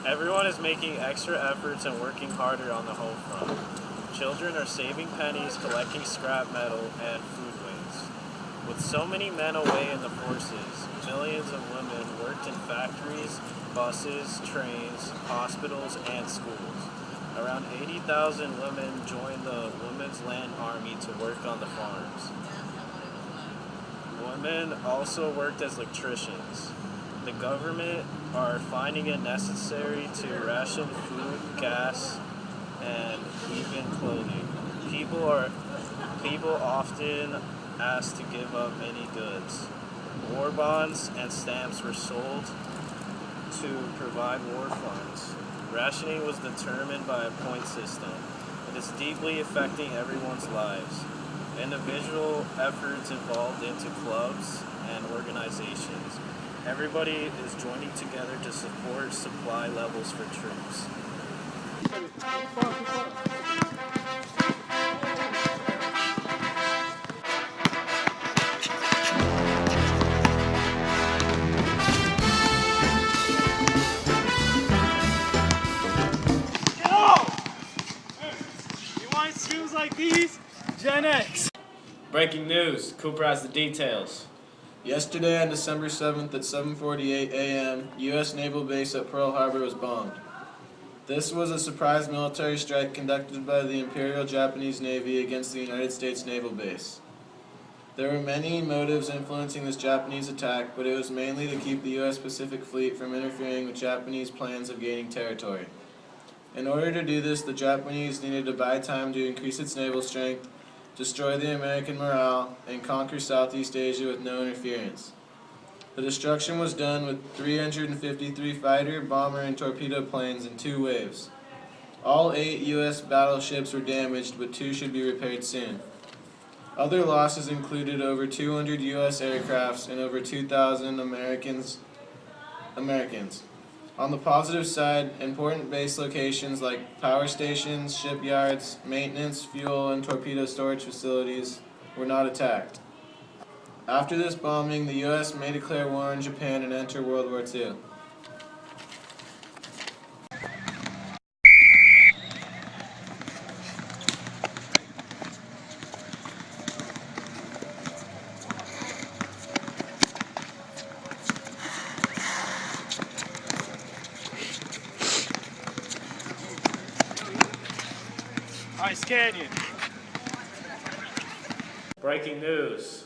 Everyone is making extra efforts and working harder on the home front. Children are saving pennies, collecting scrap metal, and food waste. With so many men away in the forces, millions of women worked in factories, buses, trains, hospitals, and schools. Around 80,000 women joined the Women's Land Army to work on the farms. Women also worked as electricians. The government are finding it necessary to ration food, gas, and even clothing. People often asked to give up many goods. War bonds and stamps were sold to provide war funds. Rationing was determined by a point system. It is deeply affecting everyone's lives. Individual efforts evolved into clubs and organizations. Everybody is joining together to support supply levels for troops. You want skills like these? Gen X. Breaking news. Cooper has the details. Yesterday on December 7th at 7:48 a.m., U.S. Naval Base at Pearl Harbor was bombed. This was a surprise military strike conducted by the Imperial Japanese Navy against the United States Naval Base. There were many motives influencing this Japanese attack, but it was mainly to keep the U.S. Pacific Fleet from interfering with Japanese plans of gaining territory. In order to do this, the Japanese needed to buy time to increase its naval strength, destroy the American morale, and conquer Southeast Asia with no interference. The destruction was done with 353 fighter, bomber, and torpedo planes in 2 waves. All 8 U.S. battleships were damaged, but 2 should be repaired soon. Other losses included over 200 U.S. aircrafts and over 2,000 Americans. On the positive side, important base locations like power stations, shipyards, maintenance, fuel, and torpedo storage facilities were not attacked. After this bombing, the U.S. may declare war on Japan and enter World War II. Ice Canyon. Breaking news.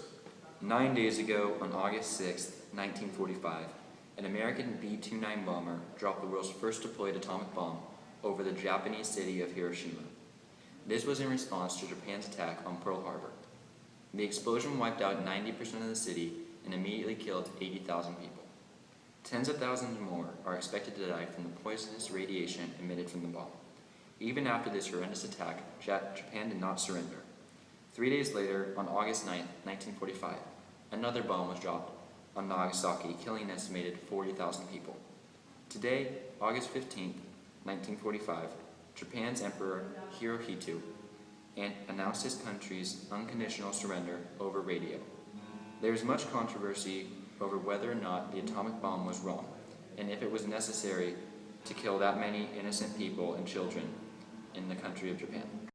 9 days ago, on August 6, 1945, an American B-29 bomber dropped the world's first deployed atomic bomb over the Japanese city of Hiroshima. This was in response to Japan's attack on Pearl Harbor. The explosion wiped out 90% of the city and immediately killed 80,000 people. Tens of thousands more are expected to die from the poisonous radiation emitted from the bomb. Even after this horrendous attack, Japan did not surrender. 3 days later, on August 9, 1945, another bomb was dropped on Nagasaki, killing an estimated 40,000 people. Today, August 15, 1945, Japan's Emperor Hirohito announced his country's unconditional surrender over radio. There is much controversy over whether or not the atomic bomb was wrong, and if it was necessary to kill that many innocent people and children in the country of Japan.